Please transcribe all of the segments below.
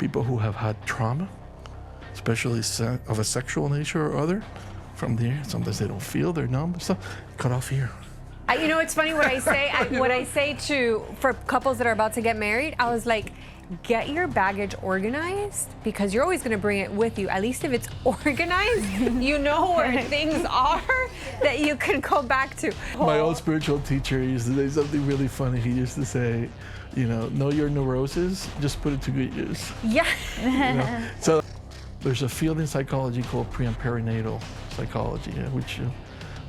people who have had trauma, especially of a sexual nature or other, from there. Sometimes they don't feel, they're numb, stuff. Cut off here. You know, it's funny what I say. I say for couples that are about to get married, I was like, get your baggage organized, because you're always going to bring it with you. At least if it's organized, you know where things are that you can go back to. My old spiritual teacher used to say something really funny. He used to say, you know your neuroses, just put it to good use. Yeah. You know? So there's a field in psychology called pre and perinatal psychology, which you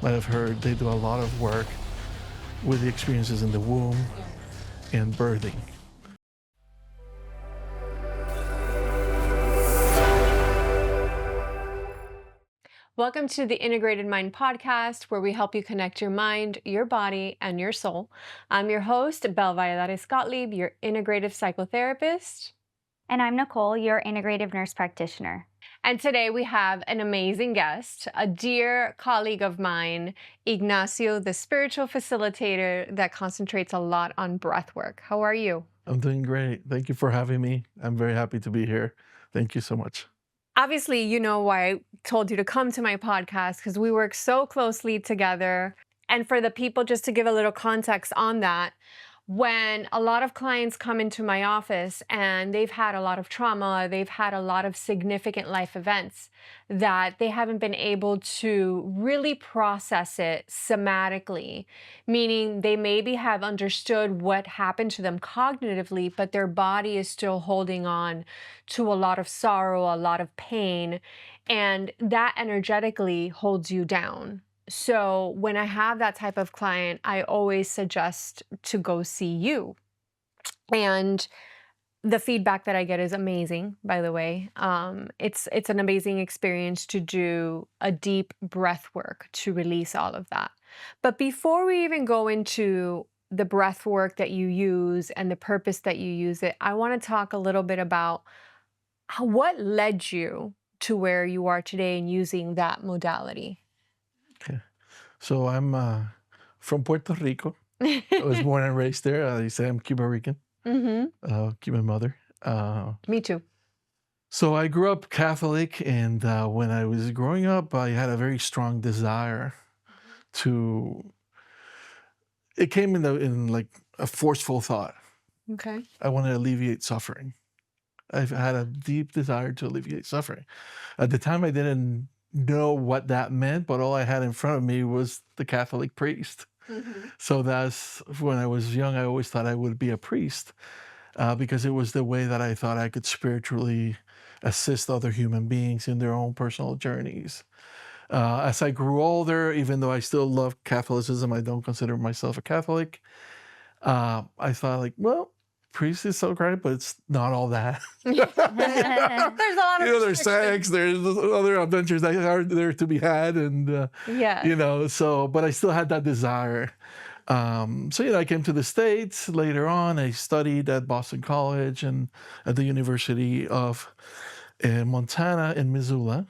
might have heard. They do a lot of work with the experiences in the womb and birthing. Welcome to the Integrated Mind Podcast, where we help you connect your mind, your body, and your soul. I'm your host, Bel Valladares Gottlieb, your integrative psychotherapist. And I'm Nicole, your integrative nurse practitioner. And today we have an amazing guest, a dear colleague of mine, Ignacio, the spiritual facilitator that concentrates a lot on breath work. How are you? I'm doing great. Thank you for having me. I'm very happy to be here. Thank you so much. Obviously, you know why I told you to come to my podcast, because we work so closely together. And for the people, just to give a little context on that, when a lot of clients come into my office and they've had a lot of trauma, they've had a lot of significant life events that they haven't been able to really process it somatically, meaning they maybe have understood what happened to them cognitively, but their body is still holding on to a lot of sorrow, a lot of pain, and that energetically holds you down. So when I have that type of client, I always suggest to go see you. And the feedback that I get is amazing, by the way. It's an amazing experience to do a deep breath work to release all of that. But before we even go into the breath work that you use and the purpose that you use it, I want to talk a little bit about what led you to where you are today in using that modality. Okay. So I'm from Puerto Rico. I was born and raised there. I say I'm Cuban Rican, Cuban mother. Me too. So I grew up Catholic, and when I was growing up, I had a very strong desire to. It came in like a forceful thought. Okay. I want to alleviate suffering. I've had a deep desire to alleviate suffering. At the time, I didn't know what that meant, but all I had in front of me was the Catholic priest. So that's when I was young, I always thought I would be a priest because it was the way that I thought I could spiritually assist other human beings in their own personal journeys. As I grew older, even though I still love Catholicism, I don't consider myself a Catholic. I thought like, well, priest is so great, but it's not all that. There's a lot of there's sex, there's other adventures that are there to be had, and so. But I still had that desire. I came to the States later on. I studied at Boston College and at the University of Montana in Missoula.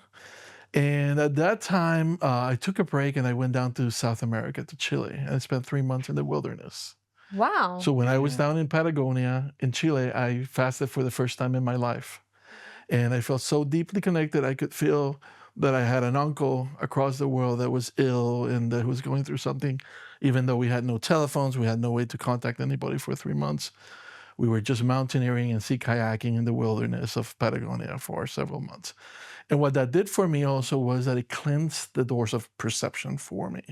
And at that time, I took a break and I went down to South America, to Chile, and I spent 3 months in the wilderness. Wow. So when I was down in Patagonia, in Chile, I fasted for the first time in my life. And I felt so deeply connected. I could feel that I had an uncle across the world that was ill and that was going through something. Even though we had no telephones, we had no way to contact anybody for 3 months. We were just mountaineering and sea kayaking in the wilderness of Patagonia for several months. And what that did for me also was that it cleansed the doors of perception for me.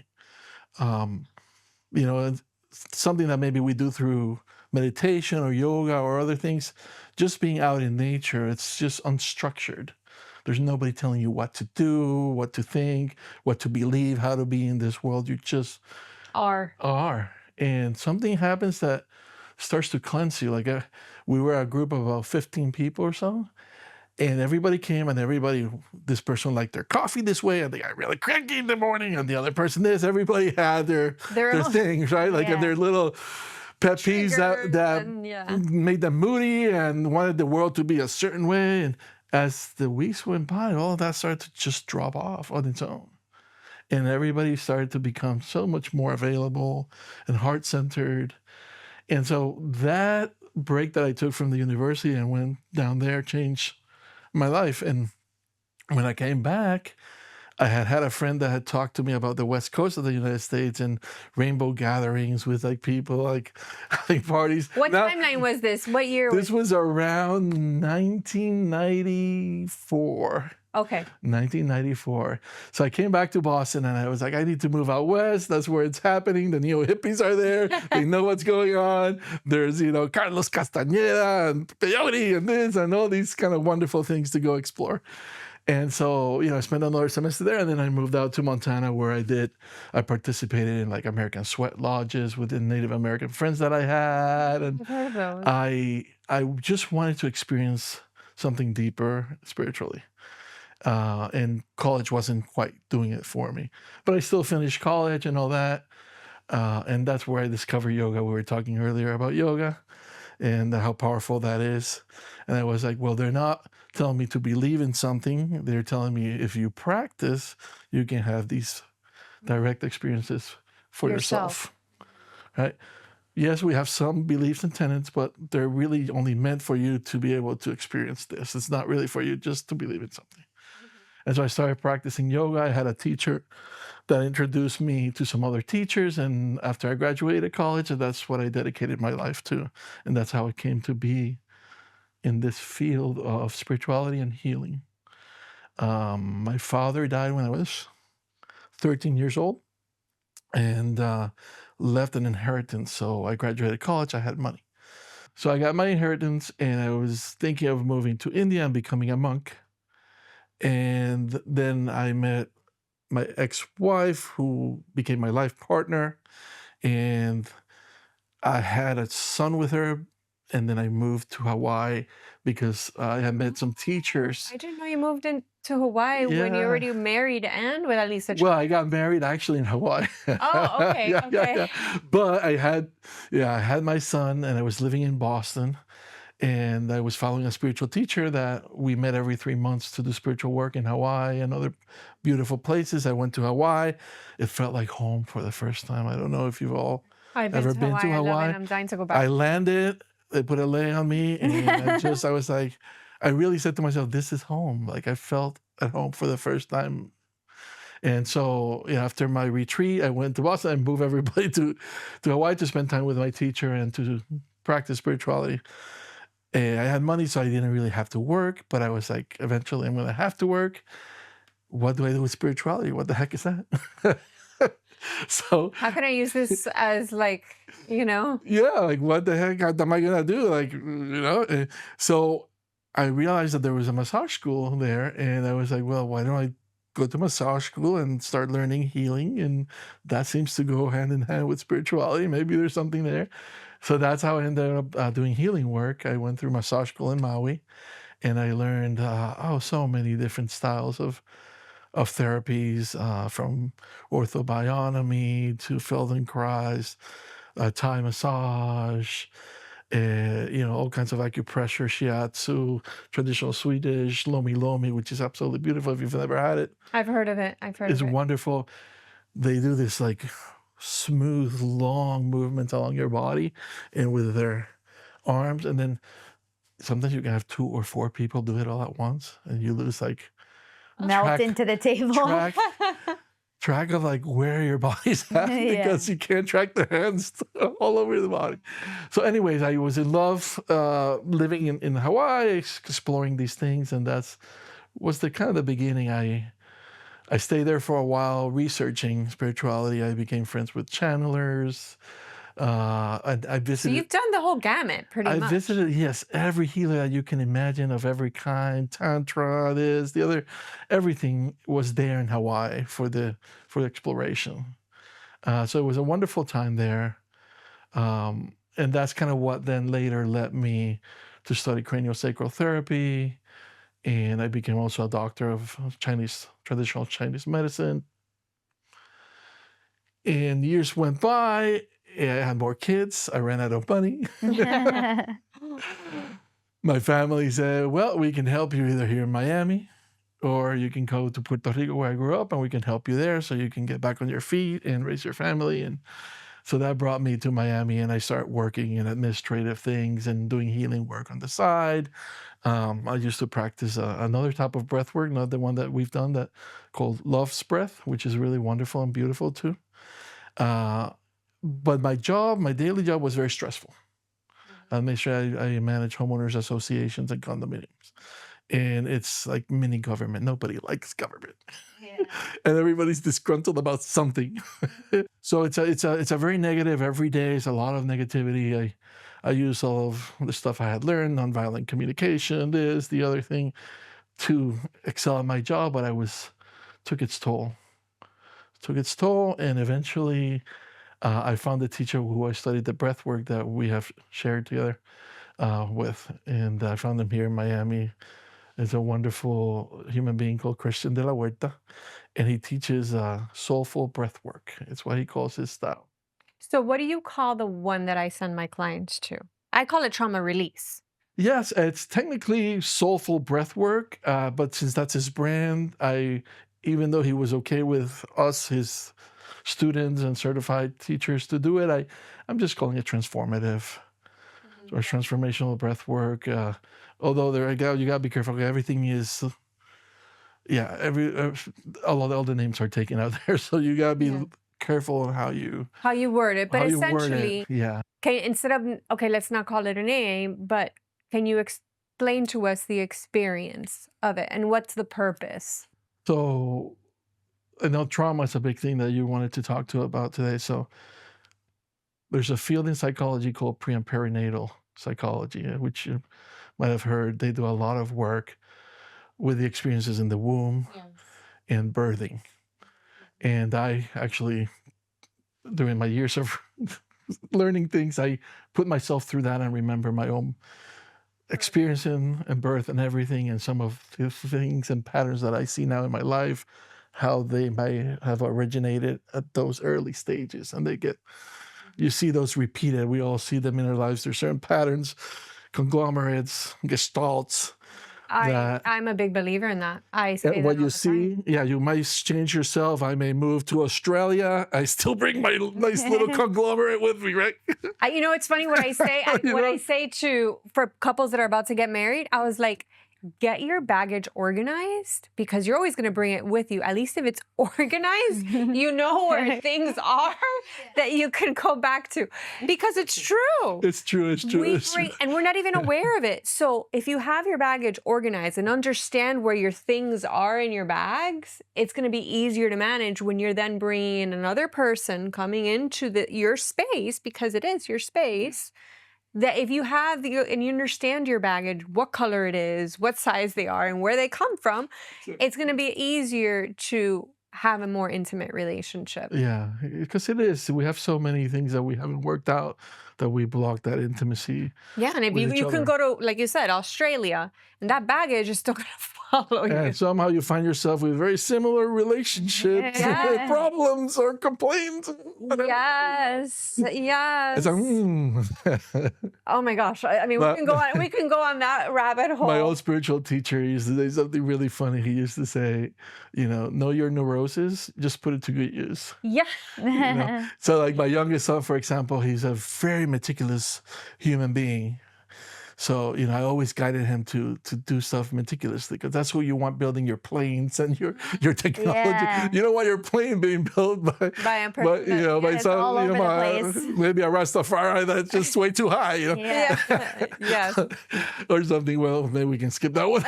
Something that maybe we do through meditation or yoga or other things, just being out in nature, it's just unstructured. There's nobody telling you what to do, what to think, what to believe, how to be in this world. You just are. And something happens that starts to cleanse you. Like we were a group of about 15 people or so. And everybody came and this person liked their coffee this way and they got really cranky in the morning and the other person this. Everybody had their things, right? Like their little pet peeves that made them moody and wanted the world to be a certain way. And as the weeks went by, all of that started to just drop off on its own. And everybody started to become so much more available and heart-centered. And so that break that I took from the university and went down there changed my life. And when I came back, I had a friend that had talked to me about the West Coast of the United States and rainbow gatherings with like people like having parties. What timeline was this? What year This was was around 1994. Okay. 1994. So I came back to Boston and I was like, I need to move out west. That's where it's happening. The neo hippies are there. They know what's going on. There's, Carlos Castañeda and peyote and this and all these kind of wonderful things to go explore. And so, I spent another semester there, and then I moved out to Montana where I participated in like American sweat lodges with the Native American friends that I had. And I've heard of those. I just wanted to experience something deeper spiritually. And college wasn't quite doing it for me. But I still finished college and all that. And that's where I discovered yoga. We were talking earlier about yoga and how powerful that is. And I was like, well, they're not telling me to believe in something. They're telling me if you practice, you can have these direct experiences for yourself. Right? Yes, we have some beliefs and tenets, but they're really only meant for you to be able to experience this. It's not really for you just to believe in something. And so I started practicing yoga. I had a teacher that introduced me to some other teachers. And after I graduated college, that's what I dedicated my life to. And that's how I came to be in this field of spirituality and healing. My father died when I was 13 years old and left an inheritance. So I graduated college, I had money. So I got my inheritance and I was thinking of moving to India and becoming a monk. And then I met my ex-wife who became my life partner. And I had a son with her. And then I moved to Hawaii because I had met some teachers. I didn't know you moved into Hawaii when you Yeah. already married and with at least a Well, child. I got married actually in Hawaii. Oh, okay, okay. But I had my son and I was living in Boston and I was following a spiritual teacher that we met every 3 months to do spiritual work in Hawaii and other beautiful places. I went to Hawaii. It felt like home for the first time. I don't know if you've all I've ever been to Hawaii. I love Hawaii. it. I'm dying to go I back. landed, they put a lei on me, and I was like, I really said to myself, this is home. Like I felt at home for the first time. And so after my retreat, I went to Boston and moved everybody to Hawaii to spend time with my teacher and to practice spirituality. And I had money, so I didn't really have to work, but I was like, eventually I'm going to have to work. What do I do with spirituality? What the heck is that? So How can I use this as like, yeah, like what the heck am I gonna do? So I realized that there was a massage school there, and I was like, well, why don't I go to massage school and start learning healing? And that seems to go hand in hand with spirituality. Maybe there's something there. So that's how I ended up doing healing work. I went through massage school in Maui, and I learned so many different styles of therapies, from orthobionomy to Feldenkrais, Thai massage, all kinds of acupressure, shiatsu, traditional Swedish, lomi lomi, which is absolutely beautiful if you've never had it. I've heard of it. It's wonderful. They do this like smooth, long movements along your body and with their arms. And then sometimes you can have 2 or 4 people do it all at once and you lose like Melt into the table. track of like where your body's at because you can't track the hands all over the body. So anyways, I was in love living in Hawaii, exploring these things, and was the kind of the beginning. I stayed there for a while researching spirituality. I became friends with channelers. I visited. So you've done the whole gamut, pretty much. I visited, yes, every healer that you can imagine of every kind, tantra, this, the other, everything was there in Hawaii for the exploration. So it was a wonderful time there, and that's kind of what then later led me to study craniosacral therapy, and I became also a doctor of traditional Chinese medicine. And years went by. I had more kids. I ran out of money. My family said, well, we can help you either here in Miami or you can go to Puerto Rico where I grew up and we can help you there so you can get back on your feet and raise your family. And So that brought me to Miami, and I started working in administrative things and doing healing work on the side. I used to practice another type of breath work, not the one that we've done, that called Love's Breath, which is really wonderful and beautiful too. Uh, but my daily job was very stressful. I made sure I manage homeowners associations and condominiums. And it's like mini government. Nobody likes government. Yeah. And everybody's disgruntled about something. So it's a very negative every day. It's a lot of negativity. I use all of the stuff I had learned, nonviolent communication, this, the other thing, to excel at my job, but took its toll. Took its toll, and eventually I found a teacher who I studied the breath work that we have shared together with, and I found him here in Miami. It's a wonderful human being called Christian de la Huerta, and he teaches soulful breathwork. It's what he calls his style. So what do you call the one that I send my clients to? I call it trauma release. Yes, it's technically soulful breathwork, but since that's his brand, even though he was okay with us, his students and certified teachers, to do it, I'm just calling it transformative or transformational breathwork. Although you gotta be careful. Everything is, all the names are taken out there, so you gotta be careful on how you word it. But how you word essentially, it. Yeah. okay, let's not call it a name, but can you explain to us the experience of it and what's the purpose? So I know trauma is a big thing that you wanted to talk about today. So there's a field in psychology called pre and perinatal psychology, which you might have heard. They do a lot of work with the experiences in the womb and birthing. And I actually, during my years of learning things, I put myself through that and remember my own experience in birth and everything, and some of the things and patterns that I see now in my life, how they might have originated at those early stages. And you see those repeated. We all see them in our lives. There's certain patterns, conglomerates, gestalts. I'm a big believer in that. I say that what all you the see, time. you might change yourself. I may move to Australia. I still bring my nice little conglomerate with me, right? It's funny what I say. I say for couples that are about to get married, I was like, get your baggage organized, because you're always going to bring it with you. At least if it's organized, you know where things are that you can go back to, because it's true. It's true. And we're not even aware of it. So if you have your baggage organized and understand where your things are in your bags, it's going to be easier to manage when you're then bringing in another person coming into your space, because it is your space. That if you have and you understand your baggage, what color it is, what size they are, and where they come from, it's going to be easier to have a more intimate relationship. Yeah, because it is. We have so many things that we haven't worked out, that we block that intimacy. Yeah, and if you can go to, like you said, Australia, and that baggage is still going to follow you. And somehow you find yourself with very similar relationships, problems or complaints. Yes. It's like, Oh my gosh! I mean, we can go on that rabbit hole. My old spiritual teacher used to say something really funny. He used to say, know your neurosis, just put it to good use. Yeah. So like my youngest son, for example, he's a very meticulous human being. So, I always guided him to do stuff meticulously, because that's who you want building your planes and your technology. Yeah. You don't want your plane being built by a person. by some, all over the place. maybe a Rastafari that's just way too high, Yeah. Yes. Or something. Well, maybe we can skip that one.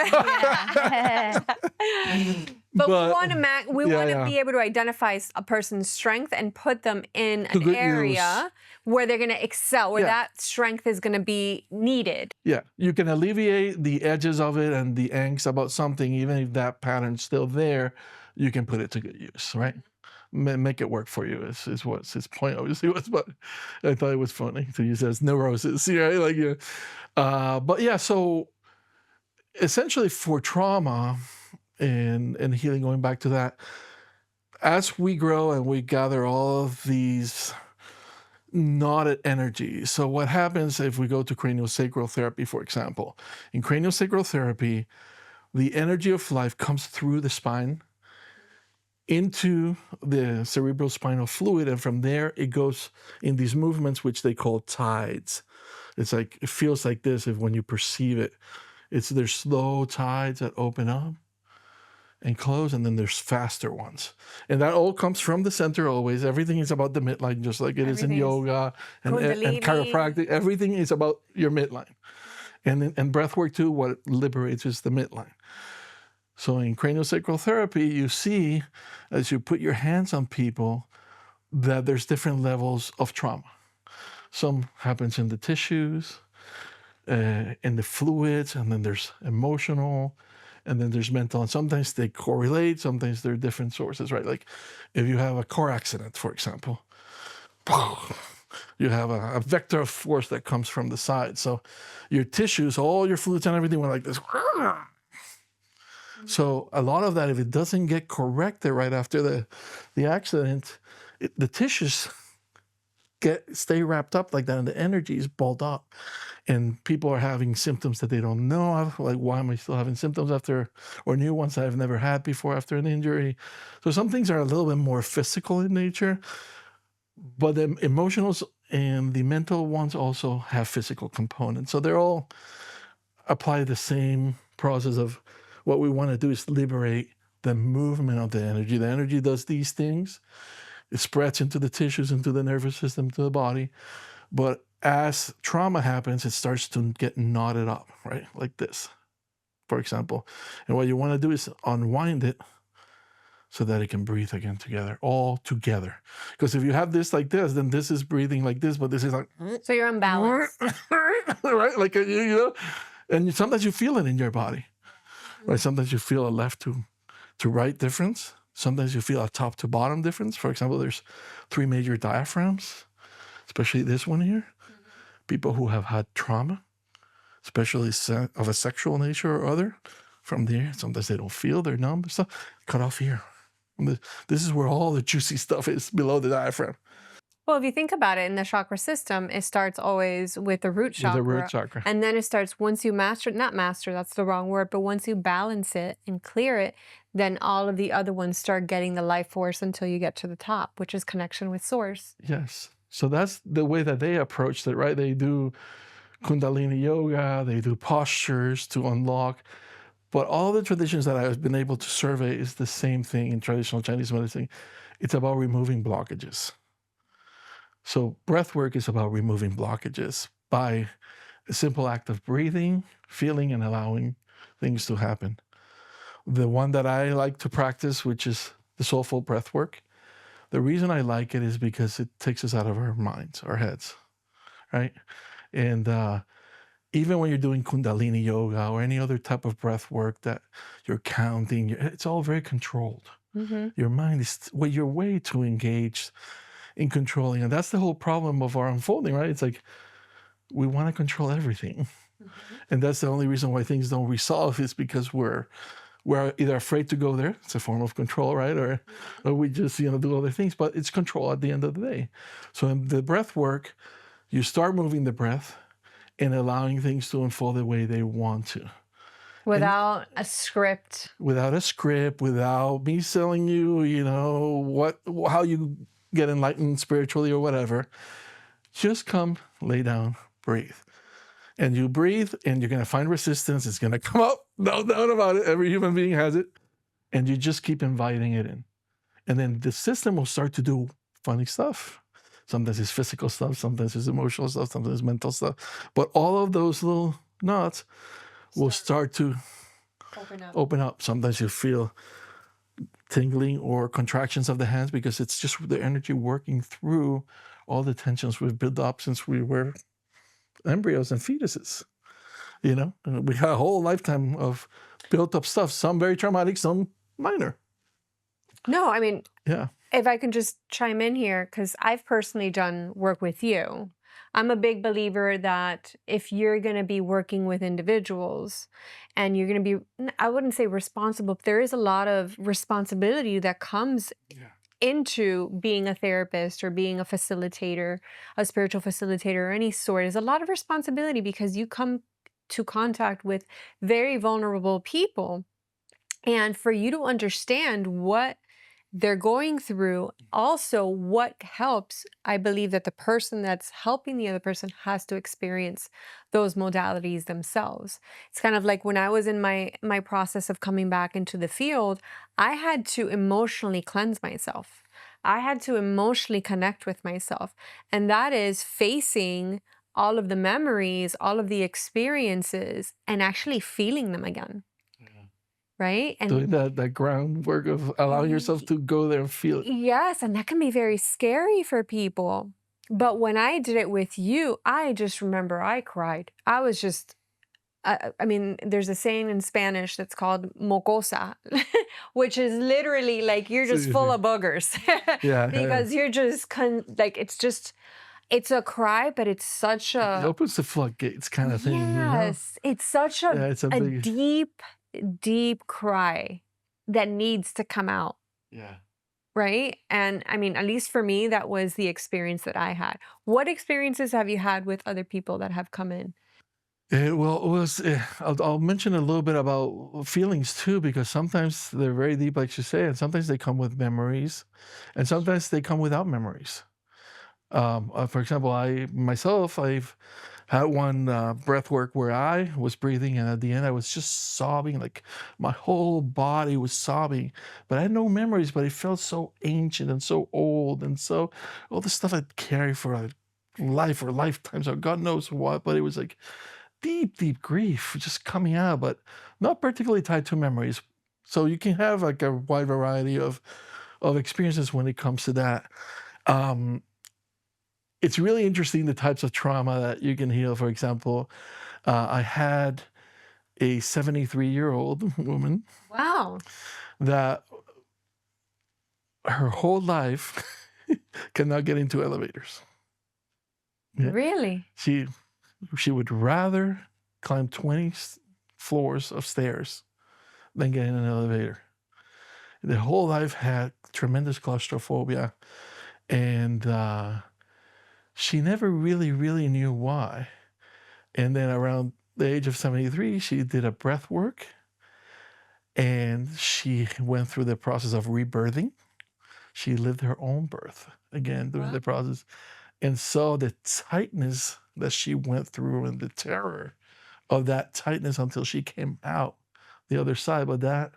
But we want to be able to identify a person's strength and put them in an area where they're going to excel, where that strength is going to be needed. Yeah, you can alleviate the edges of it and the angst about something, even if that pattern's still there. You can put it to good use, right? Make it work for you is what his point obviously was, but I thought it was funny to use as neurosis, right? But yeah, so essentially for trauma and healing, going back to that, as we grow and we gather all of these knotted energies. So what happens if we go to craniosacral therapy, for example? In craniosacral therapy, the energy of life comes through the spine into the cerebrospinal fluid, and from there it goes in these movements which they call tides. It's like, it feels like this if when you perceive it. There's slow tides that open up and close, and then there's faster ones. And that all comes from the center always. Everything is about the midline, just like it is in yoga and chiropractic. Everything is about your midline. And breath work too, what it liberates is the midline. So in craniosacral therapy, you see, as you put your hands on people, that there's different levels of trauma. Some happens in the tissues, in the fluids, and then there's emotional, and then there's mental. And sometimes they correlate, sometimes they're different sources, right? Like if you have a car accident, for example, you have a vector of force that comes from the side. So your tissues, all your fluids and everything went like this. So a lot of that, if it doesn't get corrected right after the accident, the tissues stay wrapped up like that, and the energy is balled up. And people are having symptoms that they don't know of, like, why am I still having symptoms after, or new ones I've never had before after an injury. So some things are a little bit more physical in nature, but the emotionals and the mental ones also have physical components. So they're all apply the same process of what we want to do is liberate the movement of the energy. The energy does these things. It spreads into the tissues, into the nervous system, to the body. But as trauma happens, it starts to get knotted up, right? Like this, for example. And what you want to do is unwind it so that it can breathe again together, all together. Because if you have this like this, then this is breathing like this, but this is like... So you're unbalanced. Right? Like, you know, and sometimes you feel it in your body, right? Sometimes you feel a left to right difference. Sometimes you feel a top to bottom difference. For example, there's 3 major diaphragms, especially this one here. People who have had trauma, especially of a sexual nature or other, from there, sometimes they don't feel, they're numb, stuff, cut off here. This is where all the juicy stuff is, below the diaphragm. Well, if you think about it, in the chakra system, it starts always with the root chakra. With the root chakra. And then it starts, once you master, not master, that's the wrong word, but once you balance it and clear it, then all of the other ones start getting the life force until you get to the top, which is connection with source. Yes. So that's the way that they approached it, right? They do Kundalini yoga, they do postures to unlock. But all the traditions that I've been able to survey is the same thing in traditional Chinese medicine. It's about removing blockages. So breath work is about removing blockages by a simple act of breathing, feeling, and allowing things to happen. The one that I like to practice, which is the Soulful Breathwork, the reason I like it is because it takes us out of our minds, our heads, right? And even when you're doing Kundalini yoga or any other type of breath work that you're counting, it's all very controlled. Your mind is you're way too engaged in controlling. And that's the whole problem of our unfolding, right? It's like we want to control everything. And that's the only reason why things don't resolve, is because we're either afraid to go there. It's a form of control, right? Or we just, do other things, but it's control at the end of the day. So in the breath work, you start moving the breath and allowing things to unfold the way they want to. Without a script. Without a script, without me telling you, how you get enlightened spiritually or whatever. Just come, lay down, breathe. And you breathe, and you're going to find resistance. It's going to come up. No doubt about it. Every human being has it. And you just keep inviting it in. And then the system will start to do funny stuff. Sometimes it's physical stuff. Sometimes it's emotional stuff. Sometimes it's mental stuff. But all of those little knots will start to open up. Sometimes you feel tingling or contractions of the hands, because it's just the energy working through all the tensions we've built up since we were embryos and fetuses. And we had a whole lifetime of built up stuff, some very traumatic, some minor. No, I mean, yeah. If I can just chime in here, because I've personally done work with you. I'm a big believer that if you're going to be working with individuals and you're going to be, I wouldn't say responsible, but there is a lot of responsibility that comes into being a therapist or being a facilitator, a spiritual facilitator, or any sort. There's a lot of responsibility because you come to contact with very vulnerable people. And for you to understand what they're going through. Also, what helps, I believe that the person that's helping the other person has to experience those modalities themselves. It's kind of like when I was in my process of coming back into the field, I had to emotionally cleanse myself. I had to emotionally connect with myself. And that is facing all of the memories, all of the experiences, and actually feeling them again. Right? Doing And that groundwork of allowing yourself to go there and feel it. yes, and that can be very scary for people. But when I did it with you, I just remember I cried. I was just, I mean, there's a saying in Spanish that's called mocosa, which is literally like you're just full Seriously. of boogers Yeah, because you're just like, it's a cry, but it's such it a, opens the floodgates kind of thing, yes, it's such Yeah, it's a a big, deep, deep cry that needs to come out. yeah. Right? And I mean, at least for me, that was the experience that I had. What experiences have you had with other people that have come in? Well, it was. I'll mention a little bit about feelings too, because sometimes they're very deep, like you say, and sometimes they come with memories, and sometimes they come without memories. For example, I've had one breath work where I was breathing, and at the end, I was just sobbing, like my whole body was sobbing, but I had no memories, but it felt so ancient and so old, and so all the stuff I'd carry for a life or lifetimes or God knows what, but it was like deep, deep grief just coming out, but not particularly tied to memories. So you can have like a wide variety of experiences when it comes to that. Um, it's really interesting the types of trauma that you can heal. For example, I had a 73-year-old woman Wow. that her whole life cannot get into elevators. Yeah. Really? She would rather climb 20 floors of stairs than get in an elevator. The whole life had tremendous claustrophobia, and she never really, really knew why. And then around the age of 73, she did a breath work, and she went through the process of rebirthing. She lived her own birth again during the process, and saw the tightness that she went through and the terror of that tightness until she came out the other side. But that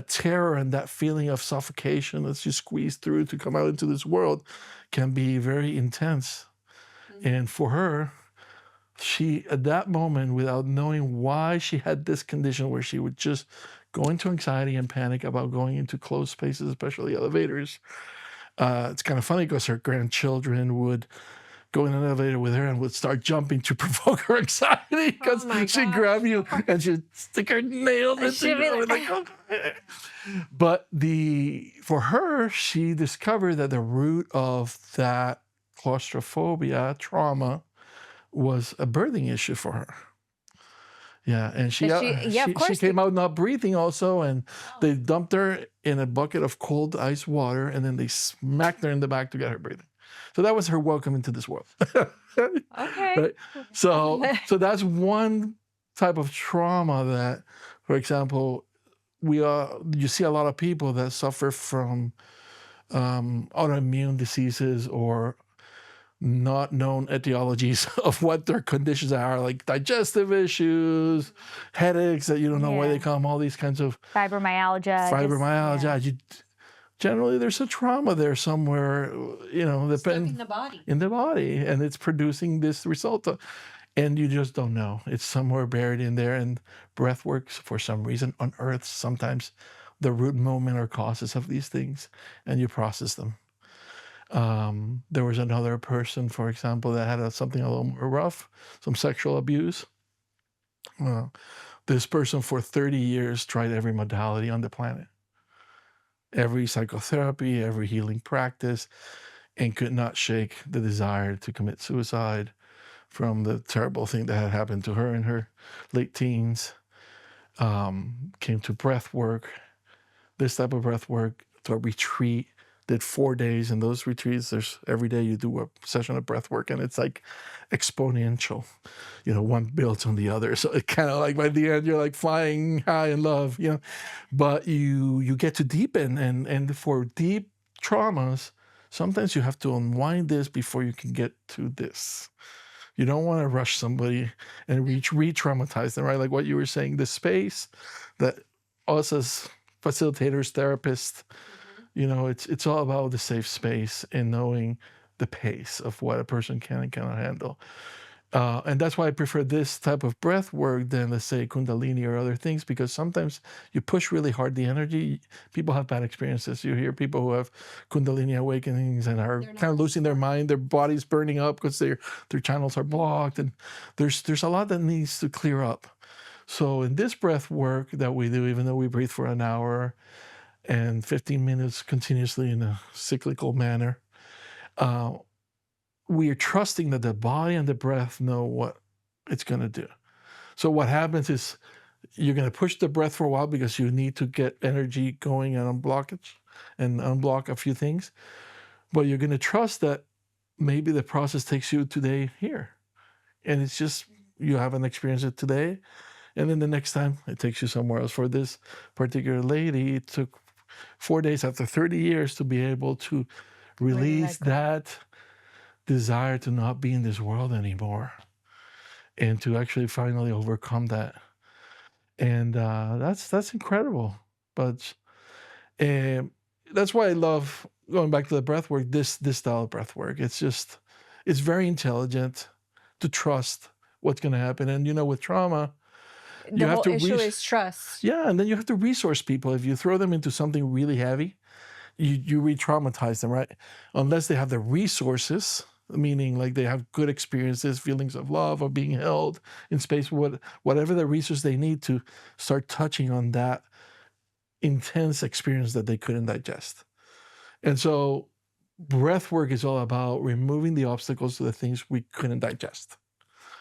terror and that feeling of suffocation as you squeeze through to come out into this world can be very intense. And for her, she, at that moment, without knowing why she had this condition where she would just go into anxiety and panic about going into closed spaces, especially elevators. It's kind of funny because her grandchildren would go in an elevator with her and would start jumping to provoke her anxiety because she'd grab you and she'd stick her nails into you. But for her, she discovered that the root of that claustrophobia, trauma, was a birthing issue for her. Yeah, and she came out not breathing also, and they dumped her in a bucket of cold ice water, and then they smacked her in the back to get her breathing. So that was her welcome into this world. Okay. Right? So that's one type of trauma that, for example, you see a lot of people that suffer from autoimmune diseases or not known etiologies of what their conditions are, like digestive issues, headaches that you don't know why they come, all these kinds of Fibromyalgia. Generally, there's a trauma there somewhere, in the body. in the body, and it's producing this result. And you just don't know. It's somewhere buried in there, and breath works, for some reason, unearths sometimes the root moment or causes of these things, and you process them. There was another person, for example, that had something a little more rough, some sexual abuse. This person for 30 years tried every modality on the planet, every psychotherapy, every healing practice, and could not shake the desire to commit suicide from the terrible thing that had happened to her in her late teens. Came to breath work, this type of breath work, to a retreat did 4 days in those retreats. There's every day you do a session of breath work, and it's like exponential. One builds on the other. So it kind of like by the end, you're like flying high in love, but you get to deepen, and for deep traumas, sometimes you have to unwind this before you can get to this. You don't want to rush somebody and re-traumatize them, right? Like what you were saying, the space that us as facilitators, therapists, it's all about the safe space and knowing the pace of what a person can and cannot handle. And that's why I prefer this type of breath work than, let's say, Kundalini or other things, because sometimes you push really hard the energy. People have bad experiences. You hear people who have Kundalini awakenings and are kind of losing their mind, their body's burning up because their channels are blocked. And there's a lot that needs to clear up. So in this breath work that we do, even though we breathe for an hour and 15 minutes continuously in a cyclical manner, we are trusting that the body and the breath know what it's going to do. So what happens is you're going to push the breath for a while because you need to get energy going and unblock a few things. But you're going to trust that maybe the process takes you today here. And it's just, you haven't experienced it today. And then the next time it takes you somewhere else. For this particular lady, it took 4 days after 30 years to be able to release that desire to not be in this world anymore and to actually finally overcome that. And that's incredible. But that's why I love going back to the breath work, this style of breath work. It's very intelligent to trust what's going to happen. And with trauma, the whole issue is trust. Yeah, and then you have to resource people. If you throw them into something really heavy, you re-traumatize them, right? Unless they have the resources, meaning like they have good experiences, feelings of love, or being held in space, whatever the resource they need to start touching on that intense experience that they couldn't digest. And so breath work is all about removing the obstacles to the things we couldn't digest,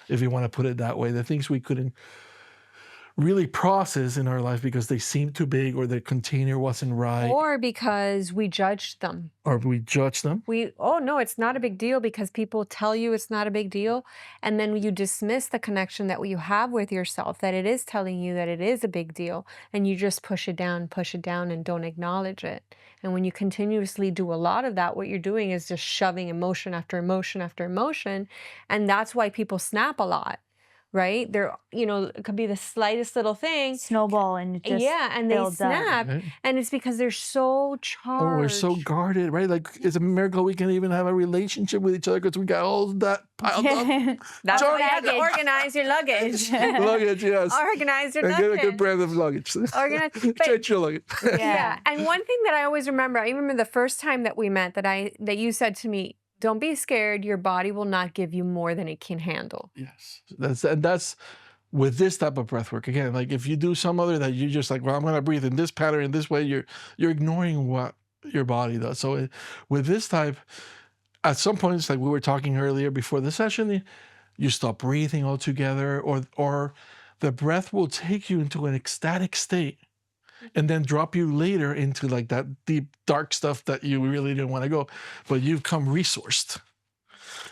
if you want to put it that way, the things we couldn't really process in our life because they seemed too big, or the container wasn't right, or because we judged them. Oh no, it's not a big deal, because people tell you it's not a big deal, and then you dismiss the connection that you have with yourself, that it is telling you that it is a big deal, and you just push it down and don't acknowledge it. And when you continuously do a lot of that, what you're doing is just shoving emotion after emotion after emotion, and that's why people snap a lot. Right? It could be the slightest little thing. Snowball and just and they snap. Right. And it's because they're so charged. Oh, we're so guarded, right? Like, it's a miracle we can even have a relationship with each other because we got all that piled up. That's why you have to organize your luggage. Luggage, yes. Organize your And luggage. get a good brand of luggage. Change your luggage. Yeah. And one thing that I always remember, I remember the first time that we met, that you said to me, don't be scared. Your body will not give you more than it can handle. Yes. That's with this type of breath work. Again, like if you do some other that you just like, well, I'm going to breathe in this pattern, in this way, you're ignoring what your body does. So with this type, at some points, like we were talking earlier before the session, you stop breathing altogether, or the breath will take you into an ecstatic state and then drop you later into like that deep, dark stuff that you really didn't want to go, but you've come resourced.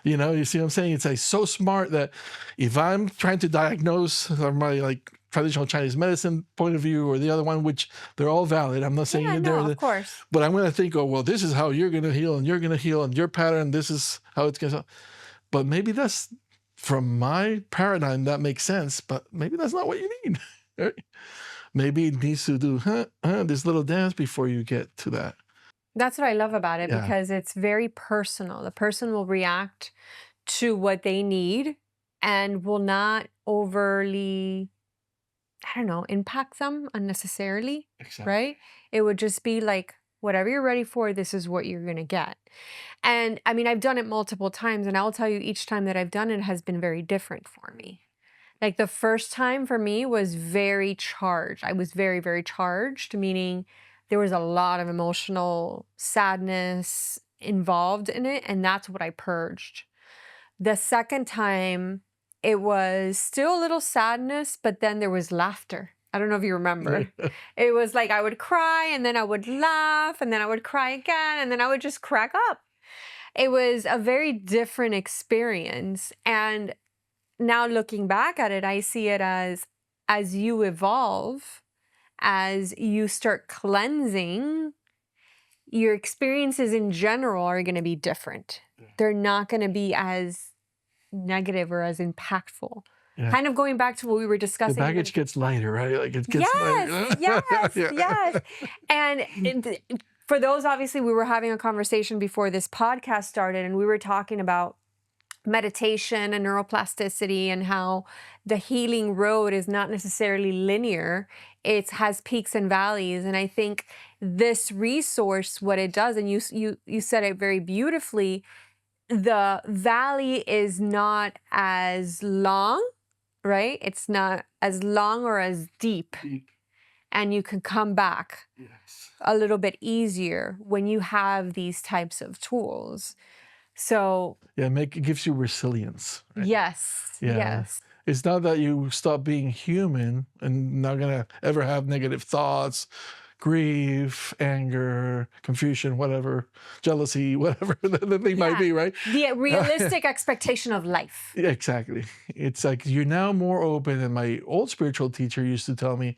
You see what I'm saying? It's like so smart that if I'm trying to diagnose from my like traditional Chinese medicine point of view, or the other one, which they're all valid. I'm not saying of course. But I'm going to think, oh, well, this is how you're going to heal, and you're going to heal, and your pattern, this is how it's going to. But maybe that's, from my paradigm, that makes sense, but maybe that's not what you need. Right? Maybe it needs to do this little dance before you get to that. That's what I love about it, because it's very personal. The person will react to what they need and will not overly, impact them unnecessarily. Exactly. Right? It would just be like, whatever you're ready for, this is what you're going to get. And I mean, I've done it multiple times, and I'll tell you, each time that I've done it has been very different for me. Like the first time for me was very charged. I was very, very charged, meaning there was a lot of emotional sadness involved in it, and that's what I purged. The second time, it was still a little sadness, but then there was laughter I don't know if you remember. It was like I would cry and then I would laugh and then I would cry again and then I would just crack up. It was a very different experience. And now looking back at it, I see it as you evolve, as you start cleansing, your experiences in general are going to be different. They're not going to be as negative or as impactful. Yeah. Kind of going back to what we were The discussing. baggage gets lighter, right? Like it gets lighter. Yes. And for those, obviously, we were having a conversation before this podcast started, and we were talking about meditation and neuroplasticity and how the healing road is not necessarily linear. It has peaks and valleys. And I think this resource, what it does, and you said it very beautifully, the valley is not as long, right? It's not as long or as deep. And you can come back a little bit easier when you have these types of tools. So Yeah, it gives you resilience. Right? Yes. It's not that you stop being human and not gonna ever have negative thoughts, grief, anger, confusion, whatever, jealousy, whatever the thing might be, right? The realistic expectation of life. Yeah, exactly. It's like you're now more open. And my old spiritual teacher used to tell me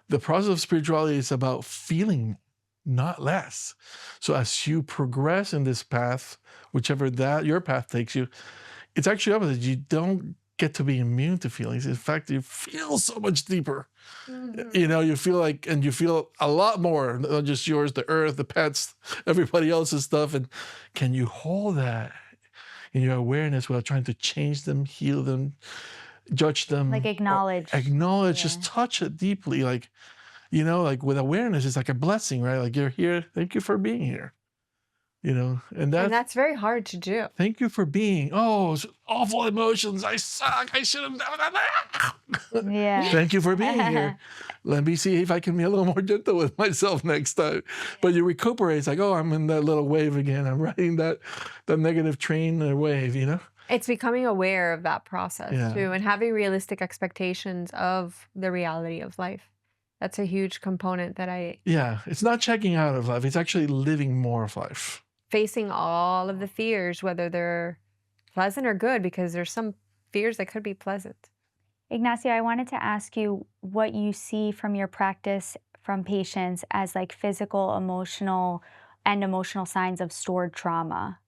the process of spirituality is about feeling, not less. So as you progress in this path, whichever your path takes you, it's actually opposite. You don't get to be immune to feelings. In fact, you feel so much deeper. You know, you feel like, and you feel a lot more, not just yours, the earth, the pets, everybody else's stuff. And can you hold that in your awareness without trying to change them, heal them, judge them? Like acknowledge. Just touch it deeply. Like, you know, like with awareness, it's like a blessing, right? Like you're here. Thank you for being here. You know, and that's very hard to do. Thank you for being. Oh, awful emotions. I suck. I should have done that. Yeah. Thank you for being here. Let me see if I can be a little more gentle with myself next time. But you recuperate. It's like, oh, I'm in that little wave again. I'm riding that negative train or wave, you know? It's becoming aware of that process too, and having realistic expectations of the reality of life. That's a huge component that Yeah, it's not checking out of life. It's actually living more of life. Facing all of the fears, whether they're pleasant or good, because there's some fears that could be pleasant. Ignacio, I wanted to ask you what you see from your practice from patients as like physical, emotional signs of stored trauma.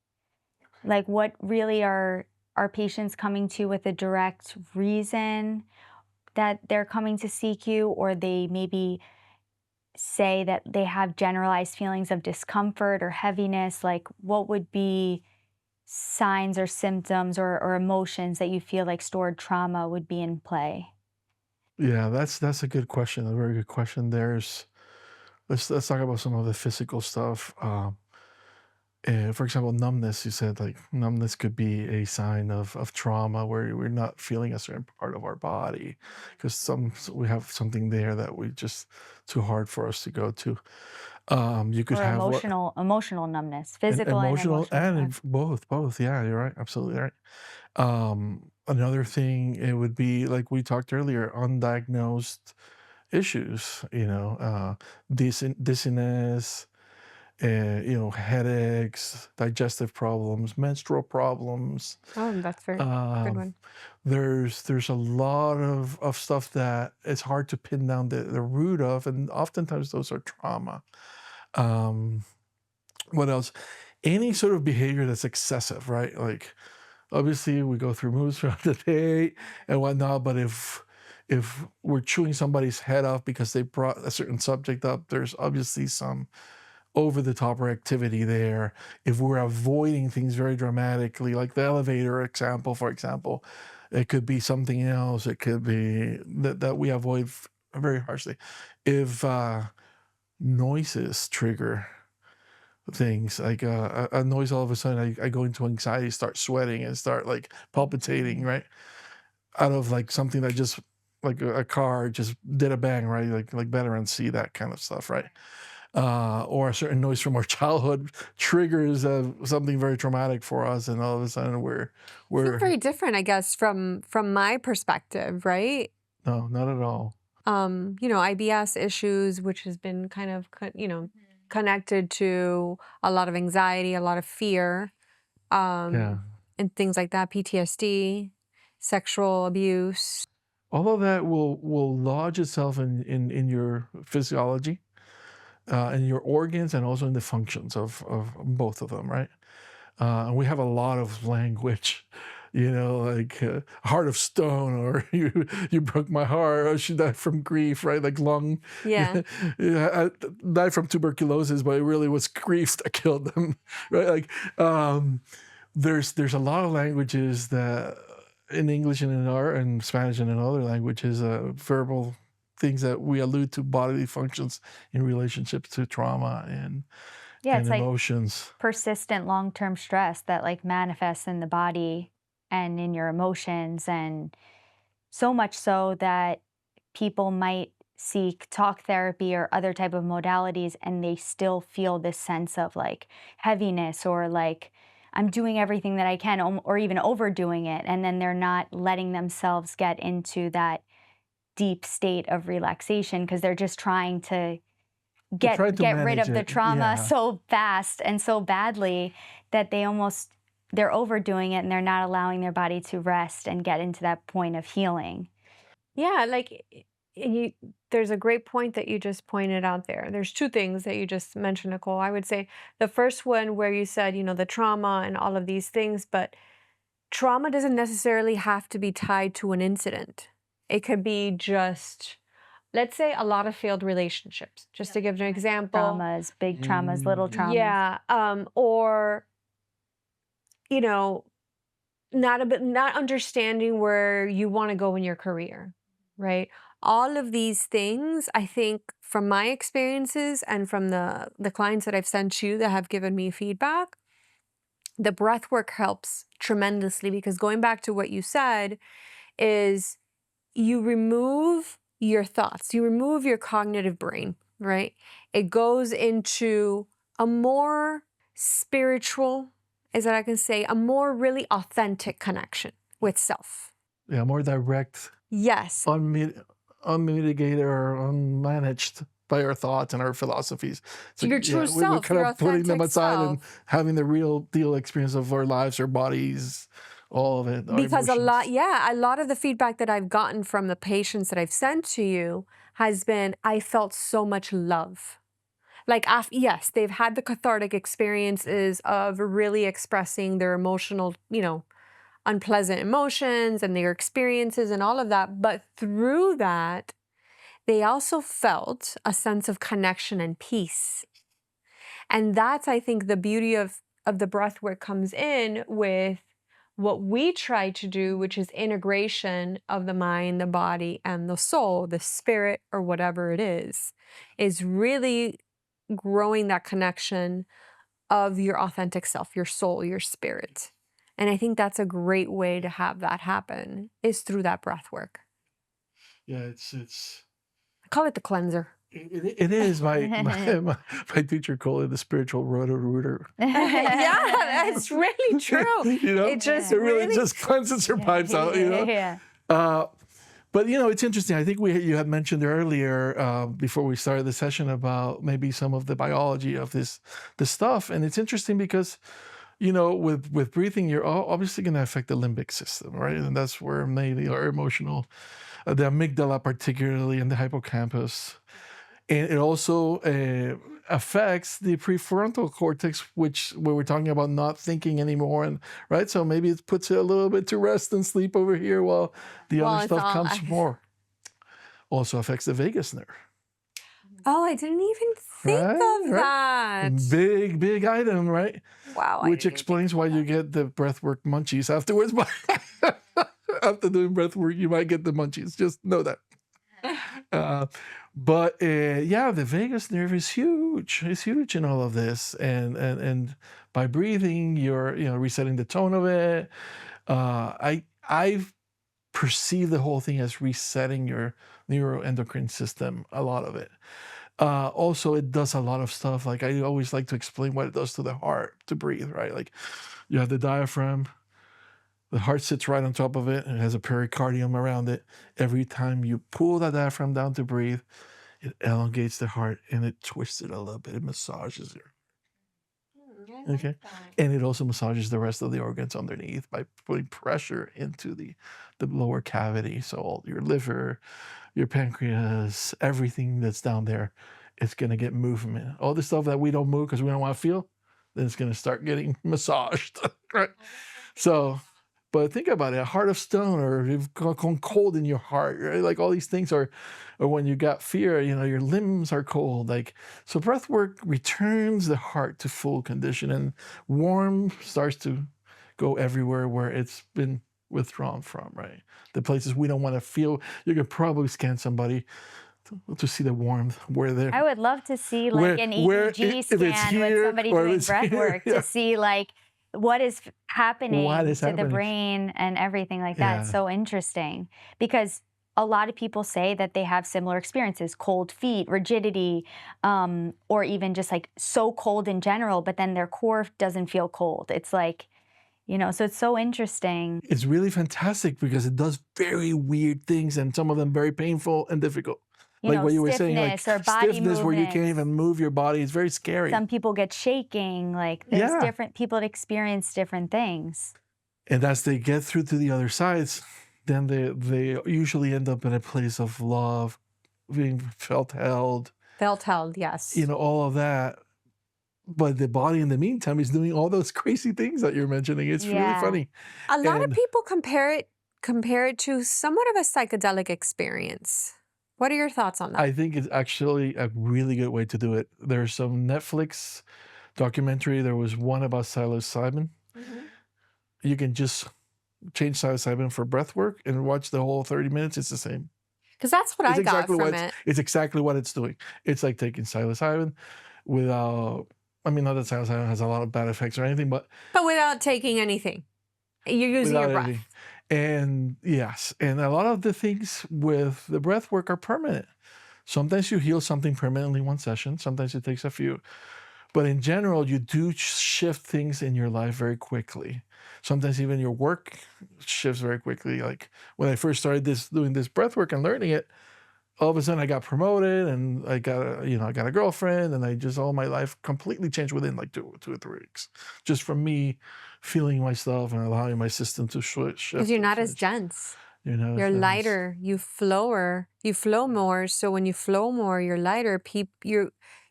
Like what really are patients coming to with a direct reason that they're coming to seek you, or they maybe say that they have generalized feelings of discomfort or heaviness? Like what would be signs or symptoms or emotions that you feel like stored trauma would be in play? Yeah, that's a good question. A very good question. Let's talk about some of the physical stuff. For example, numbness. You said like numbness could be a sign of trauma where we're not feeling a certain part of our body because we have something there that we just too hard for us to go to. You could Or have emotional numbness, physical and emotional. and both. Yeah, you're right. Absolutely right. Another thing, it would be like we talked earlier, undiagnosed issues. You know, dizziness. You know, headaches, digestive problems, menstrual problems. Oh, that's very good Um, one. there's a lot of stuff that it's hard to pin down the root of, and oftentimes those are trauma. Um, what else? Any sort of behavior that's excessive, right? Like obviously we go through moods throughout the day and whatnot, but if we're chewing somebody's head off because they brought a certain subject up, there's obviously some over the top activity there. If we're avoiding things very dramatically, like the elevator example, for example, it could be something else. It could be that we avoid very harshly. If noises trigger things, like a noise, all of a sudden I go into anxiety, start sweating and start like palpitating, right? Out of like something that just like a car just did a bang, right? Like veterans see that kind of stuff, right? Or a certain noise from our childhood triggers something very traumatic for us, and all of a sudden It's not very different, I guess, from my perspective, right? no, not at all. IBS issues, which has been kind of, connected to a lot of anxiety, a lot of fear, Yeah. and things like that, PTSD, sexual abuse. All of that will lodge itself in your physiology, in your organs, and also in the functions of both of them, right? And we have a lot of language, like heart of stone, or you broke my heart, or she died from grief, right? Like lung, Yeah. I died from tuberculosis, but it really was grief that killed them, right? Like there's a lot of languages that in English and in Spanish and in other languages, verbal things that we allude to bodily functions in relationships to trauma and Yeah, it's like emotions. persistent long-term stress that like manifests in the body and in your emotions, and so much so that people might seek talk therapy or other type of modalities and they still feel this sense of like heaviness, or like I'm doing everything that I can, or even overdoing it, and then they're not letting themselves get into that deep state of relaxation because they're just trying to They're trying to get rid manage of the it. trauma Yeah. so fast and so badly that they're overdoing it, and they're not allowing their body to rest and get into that point of healing. Yeah, like there's a great point that you just pointed out there. There's two things that you just mentioned, Nicole. I would say the first one where you said, the trauma and all of these things, but trauma doesn't necessarily have to be tied to an incident. It could be just, let's say, a lot of failed relationships, just to give an example. Traumas, big traumas, little traumas. Yeah, or not understanding where you want to go in your career, right? All of these things, I think, from my experiences and from the clients that I've sent you that have given me feedback, the breath work helps tremendously, because going back to what you said is you remove your thoughts, you remove your cognitive brain, right? It goes into a more spiritual, is that I can say, a more really authentic connection with self. Yeah, more direct, Yes. unmitigated or unmanaged by our thoughts and our philosophies. So your true we're self, kind your of putting them authentic aside and self. having the real deal experience of our lives, our bodies, all of it, our Because emotions. a lot of the feedback that I've gotten from the patients that I've sent to you has been, I felt so much love. Like, yes, they've had the cathartic experiences of really expressing their emotional, unpleasant emotions and their experiences and all of that. But through that, they also felt a sense of connection and peace. And that's, I think, the beauty of the breath work comes in with what we try to do, which is integration of the mind, the body, and the soul, the spirit, or whatever it is really growing that connection of your authentic self, your soul, your spirit. And I think that's a great way to have that happen, is through that breath work. Yeah, it's I call it the cleanser. it is my teacher called it the spiritual roto-rooter. Yeah, that's really true. It just it really really just cleanses your pipes out, Yeah. But it's interesting. I think you had mentioned earlier before we started the session about maybe some of the biology of this stuff, and it's interesting because with breathing, you're obviously going to affect the limbic system, right? And that's where mainly our emotional, the amygdala particularly, and the hippocampus, and it also affects the prefrontal cortex, which where we're talking about not thinking anymore, and right. So maybe it puts it a little bit to rest and sleep over here while the other stuff comes more. Also affects the vagus nerve. Oh, I didn't even think of that. Big item, right? Wow. Which explains why you get the breathwork munchies afterwards. After doing breathwork, you might get the munchies. Just know that. But the vagus nerve is huge. It's huge in all of this, and by breathing, you're resetting the tone of it. I've perceived the whole thing as resetting your neuroendocrine system. A lot of it. Also, it does a lot of stuff. Like I always like to explain what it does to the heart to breathe. Right, like you have the diaphragm. The heart sits right on top of it. It has a pericardium around it. Every time you pull that diaphragm down to breathe, it elongates the heart and it twists it a little bit. It massages it. I Okay. like that. And it also massages the rest of the organs underneath by putting pressure into the lower cavity. So all your liver, your pancreas, everything that's down there, it's going to get movement. All the stuff that we don't move because we don't want to feel, then it's going to start getting massaged. Right. So, but think about it, a heart of stone, or you've gone cold in your heart, right? Like all these things are, or when you got fear, you know, your limbs are cold. Like, so breath work returns the heart to full condition, and warm starts to go everywhere where it's been withdrawn from, right? The places we don't want to feel. You could probably scan somebody to see the warmth where they're. I would love to see Where- like an where- EEG if it's scan with here somebody or if doing it's breath here, work yeah. to see like what is happening is to the happening. brain and everything like that. It's Yeah. so interesting because a lot of people say that they have similar experiences, cold feet, rigidity, or even just like so cold in general, but then their core doesn't feel cold. It's like, you know, so it's so interesting. It's really fantastic because it does very weird things, and some of them very painful and difficult. You Like know, what you were saying, like stiffness or body stiffness where you can't movements. even move your body. It's very scary. Some people get shaking, like there's Yeah. different people that experience different things. And as they get through to the other sides, then they usually end up in a place of love, being felt held, Felt held, yes. you know, all of that. But the body in the meantime is doing all those crazy things that you're mentioning. It's really Yeah. funny. A lot of and- people compare it to somewhat of a psychedelic experience. What are your thoughts on that? I think it's actually a really good way to do it. There's some Netflix documentary. There was one about psilocybin. Mhm. You can just change psilocybin for breath work and watch the whole 30 minutes. It's the same. Because that's what It's I got exactly from what it. it's exactly what it's doing. It's like taking psilocybin without. I mean, not that psilocybin has a lot of bad effects or anything, but But without taking anything. You're using your without breath. anything. And yes, and a lot of the things with the breath work are permanent. Sometimes you heal something permanently in one session. Sometimes it takes a few. But in general, you do shift things in your life very quickly. Sometimes even your work shifts very quickly. Like when I first started doing this breath work and learning it, all of a sudden I got promoted and I got a girlfriend, and all my life completely changed within like 2 or 3 weeks, just from me feeling myself and allowing my system to shift. Because you're not as switch. dense. You're not as You're dense. lighter. You flow more. So when you flow more, you're lighter.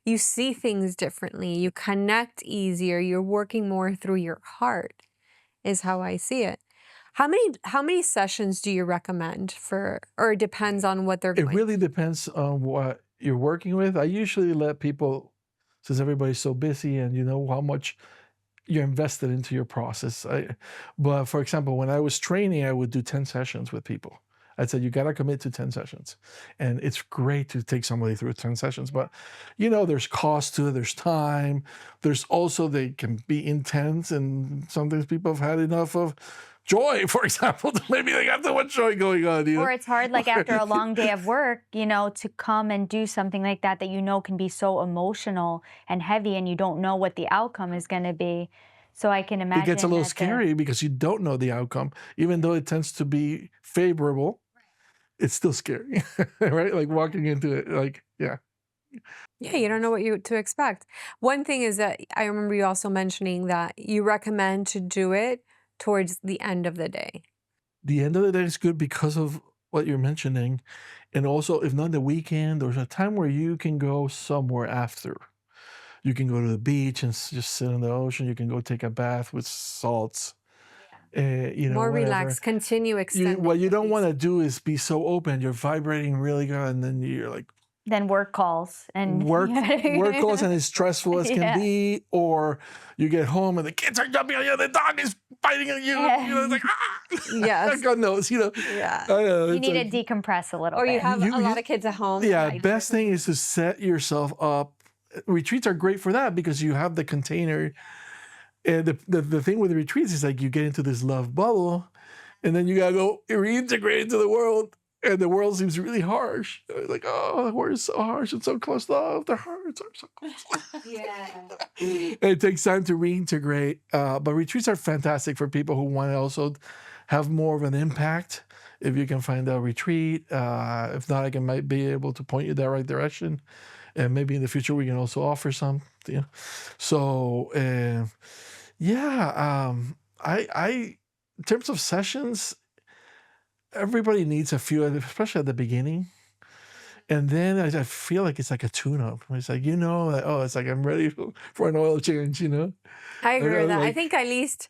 You see things differently. You connect easier. You're working more through your heart, is how I see it. How many sessions do you recommend for, or it depends on what they're It going? really depends on what you're working with. I usually let people, since everybody's so busy and you know how much you're invested into your process. But for example, when I was training, I would do 10 sessions with people. I said, you got to commit to 10 sessions. And it's great to take somebody through 10 sessions, but you know, there's cost to it, there's time. There's also, they can be intense, and sometimes people have had enough of joy, for example. Maybe they got too much joy going on. You know? Or it's hard, like after a long day of work, you know, to come and do something like that you know can be so emotional and heavy, and you don't know what the outcome is going to be. So I can imagine It gets a little that scary because you don't know the outcome, even though it tends to be favorable. It's still scary, right? Like walking into it, like, yeah. Yeah, you don't know what to expect. One thing is that I remember you also mentioning that you recommend to do it towards the end of the day. The end of the day is good because of what you're mentioning. And also, if not the weekend, there's a time where you can go somewhere after. You can go to the beach and just sit in the ocean. You can go take a bath with salts. You know, More whatever. relaxed, continue extending. What you the don't want to piece. do is be so open. You're vibrating really good, and then you're like, then work calls and work calls, and as stressful as can Yeah. be, or you get home and the kids are jumping on you, the dog is biting at you. Yeah. You know, it's like, ah! Yes. God knows, you know. Yeah. I know, you it's need like, to decompress a little Or bit. you have You- a lot of kids at home. yeah, you best thing is to set yourself up. Retreats are great for that because you have the container. And the thing with retreats is like you get into this love bubble, and then you gotta go reintegrate into the world. And the world seems really harsh. Like, oh, the world is so harsh and so close. Oh, their hearts are so close. Yeah. It takes time to reintegrate. But retreats are fantastic for people who want to also have more of an impact. If you can find a retreat, if not, I might be able to point you that right direction. And maybe in the future we can also offer some. You know? So yeah, in terms of sessions, everybody needs a few, especially at the beginning. And then I feel like it's like a tune-up. It's like, like, oh, it's like I'm ready for an oil change, I agree know, with that. I like- think at least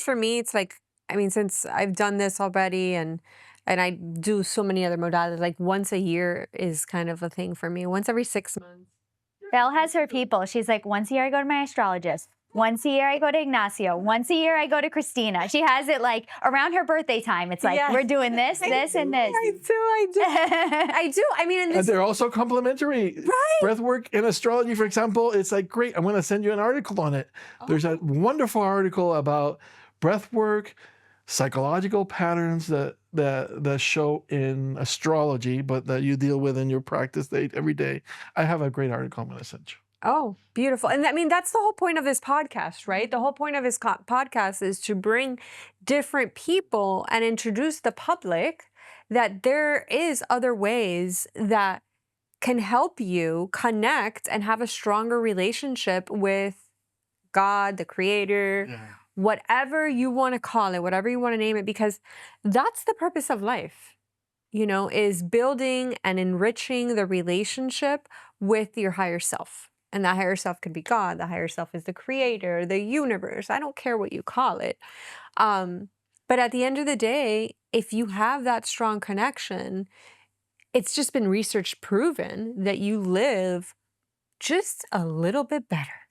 for me, it's like, I mean, since I've done this already and I do so many other modalities, like once a year is kind of a thing for me. Once every 6 months. Belle has her people. She's like, once a year I go to my astrologist. Once a year I go to Ignacio. Once a year I go to Christina. She has it like around her birthday time. It's like, Yes. we're doing this, this, and this. I do. I do. I mean, And they're also complementary. Right. Breathwork and astrology, for example, it's like, great, I'm going to send you an article on it. There's a wonderful article about breathwork, psychological patterns that show in astrology, but that you deal with in your practice every day. I have a great article I'm going to send you. Oh, beautiful. And I mean, that's the whole point of this podcast, right? The whole point of this podcast is to bring different people and introduce the public that there is other ways that can help you connect and have a stronger relationship with God, the creator, whatever you want to call it, whatever you want to name it, because that's the purpose of life, is building and enriching the relationship with your higher self. And that higher self could be God. The higher self is the creator, the universe. I don't care what you call it. But at the end of the day, if you have that strong connection, it's just been research proven that you live just a little bit better.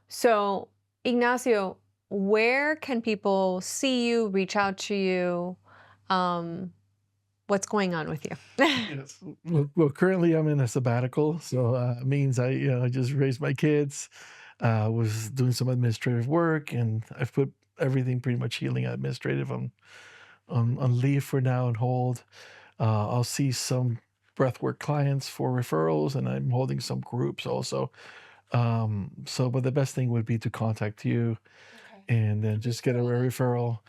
So, Ignacio, where can people see you, reach out to you? What's going on with you? Yes. Well, currently I'm in a sabbatical, so it means I just raised my kids, was doing some administrative work, and I've put everything pretty much healing administrative on leave for now and hold. I'll see some breathwork clients for referrals, and I'm holding some groups also. But the best thing would be to contact you and then just get a referral.